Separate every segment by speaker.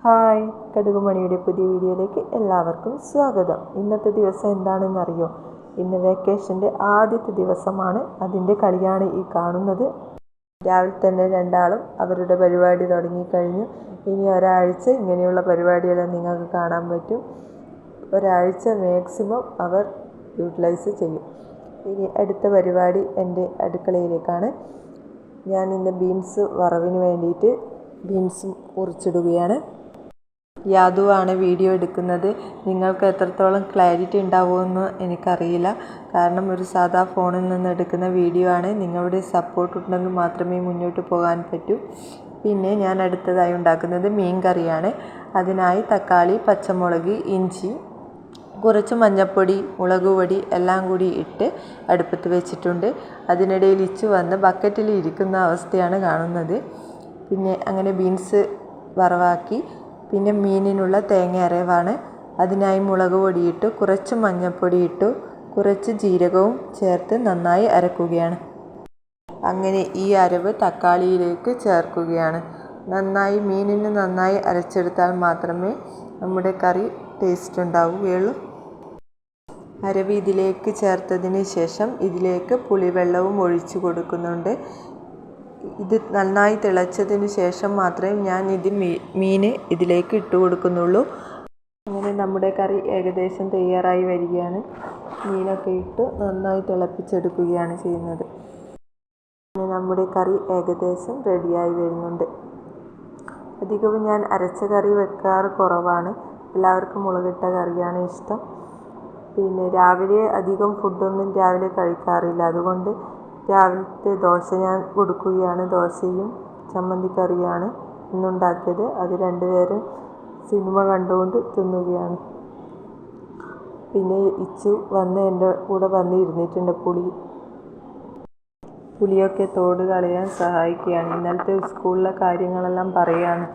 Speaker 1: Hi, കടുകുമണിയുടെ പുതിയ വീഡിയോയിലേക്ക് എല്ലാവർക്കും സ്വാഗതം. ഇന്നത്തെ ദിവസം എന്താണെന്നറിയോ? ഇന്ന് വെക്കേഷൻ്റെ ആദ്യത്തെ ദിവസമാണ്. അതിൻ്റെ കളിയാണ് ഈ കാണുന്നത്. രാവിലെ തന്നെ രണ്ടാളും അവരുടെ പരിപാടി തുടങ്ങിക്കഴിഞ്ഞു. ഇനി ഒരാഴ്ച ഇങ്ങനെയുള്ള പരിപാടിയെല്ലാം നിങ്ങൾക്ക് കാണാൻ പറ്റും. ഒരാഴ്ച മാക്സിമം അവർ യൂട്ടിലൈസ് ചെയ്യും. ഇനി അടുത്ത പരിപാടി എൻ്റെ അടുക്കളയിലേക്കാണ്. ഞാൻ ഇന്ന് ബീൻസ് വറവിന് വേണ്ടിയിട്ട് ബീൻസും മുറിച്ചിടുകയാണ്. യാദുവാണ് വീഡിയോ എടുക്കുന്നത്. നിങ്ങൾക്ക് എത്രത്തോളം ക്ലാരിറ്റി ഉണ്ടാവുമെന്ന് എനിക്കറിയില്ല. കാരണം ഒരു സാധാ ഫോണിൽ നിന്ന് എടുക്കുന്ന വീഡിയോ ആണ്. നിങ്ങളുടെ സപ്പോർട്ട് ഉണ്ടെങ്കിൽ മാത്രമേ മുന്നോട്ട് പോകാൻ പറ്റൂ. പിന്നെ ഞാൻ അടുത്തതായി ഉണ്ടാക്കുന്നത് മീൻ കറിയാണ്. അതിനായി തക്കാളി, പച്ചമുളക്, ഇഞ്ചി, കുറച്ച് മഞ്ഞൾപ്പൊടി, മുളക് പൊടി എല്ലാം കൂടി ഇട്ട് അടുപ്പത്ത് വെച്ചിട്ടുണ്ട്. അതിനിടയിൽ ഇച്ചു വന്ന് ബക്കറ്റിൽ ഇരിക്കുന്ന അവസ്ഥയാണ് കാണുന്നത്. പിന്നെ അങ്ങനെ ബീൻസ് വറവാക്കി. പിന്നെ മീനിനുള്ള തേങ്ങ അരവാണ്. അതിനായി മുളക് പൊടിയിട്ടു, കുറച്ച് മഞ്ഞൾപ്പൊടി ഇട്ടു, കുറച്ച് ജീരകവും ചേർത്ത് നന്നായി അരക്കുകയാണ്. അങ്ങനെ ഈ അരവ് തക്കാളിയിലേക്ക് ചേർക്കുകയാണ്. മീനിന് നന്നായി അരച്ചെടുത്താൽ മാത്രമേ നമ്മുടെ കറി ടേസ്റ്റ് ഉണ്ടാവുകയുള്ളൂ. അരവ് ഇതിലേക്ക് ചേർത്തതിന് ശേഷം ഇതിലേക്ക് പുളിവെള്ളവും ഒഴിച്ചു കൊടുക്കുന്നുണ്ട്. ഇത് നന്നായി തിളച്ചതിന് ശേഷം മാത്രമേ ഞാൻ മീൻ ഇതിലേക്ക് ഇട്ട് കൊടുക്കുന്നുള്ളൂ. അങ്ങനെ നമ്മുടെ കറി ഏകദേശം തയ്യാറായി വരികയാണ്. മീനൊക്കെ ഇട്ട് നന്നായി തിളപ്പിച്ചെടുക്കുകയാണ് ചെയ്യുന്നത്. നമ്മുടെ കറി ഏകദേശം റെഡിയായി വരുന്നുണ്ട്. അധികവും ഞാൻ അരച്ച കറി വെക്കാറ് കുറവാണ്. എല്ലാവർക്കും മുളകിട്ട കറിയാണ് ഇഷ്ടം. പിന്നെ രാവിലെ അധികം ഫുഡൊന്നും രാവിലെ കഴിക്കാറില്ല. അതുകൊണ്ട് രാവിലത്തെ ദോശ ഞാൻ കൊടുക്കുകയാണ്. ദോശയും ചമ്മന്തിക്കറിയാണ് ഇന്നുണ്ടാക്കിയത്. അത് രണ്ടുപേരും സിനിമ കണ്ടുകൊണ്ട് തിന്നുകയാണ്. പിന്നെ ഇച്ചു വന്ന് എൻ്റെ കൂടെ വന്നിരുന്നിട്ടുണ്ട്. പുളിയൊക്കെ തോട് കളയാൻ സഹായിക്കുകയാണ്. ഇന്നലത്തെ സ്കൂളിലെ കാര്യങ്ങളെല്ലാം പറയുകയാണ്.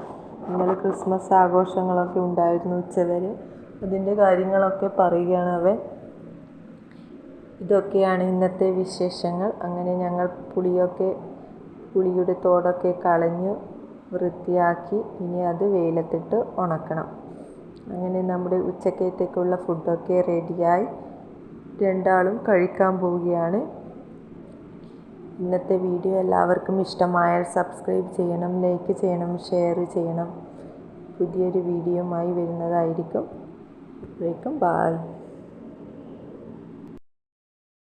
Speaker 1: ഇന്നലെ ക്രിസ്മസ് ആഘോഷങ്ങളൊക്കെ ഉണ്ടായിരുന്നു ഉച്ചവരെ. അതിൻ്റെ കാര്യങ്ങളൊക്കെ പറയുകയാണ് അവൻ. ഇതൊക്കെയാണ് ഇന്നത്തെ വിശേഷങ്ങൾ. അങ്ങനെ ഞങ്ങൾ പുളിയുടെ തോടൊക്കെ കളഞ്ഞു വൃത്തിയാക്കി. ഇനി അത് വെയിലത്തിട്ട് ഉണക്കണം. അങ്ങനെ നമ്മുടെ ഉച്ചക്കത്തേക്കുള്ള ഫുഡൊക്കെ റെഡിയായി. രണ്ടാളും കഴിക്കാൻ പോവുകയാണ്. ഇന്നത്തെ വീഡിയോ എല്ലാവർക്കും ഇഷ്ടമായാൽ സബ്സ്ക്രൈബ് ചെയ്യണം, ലൈക്ക് ചെയ്യണം, ഷെയർ ചെയ്യണം. പുതിയൊരു വീഡിയോയുമായി വരുന്നതായിരിക്കും. അപ്പോഴേക്കും ബൈ.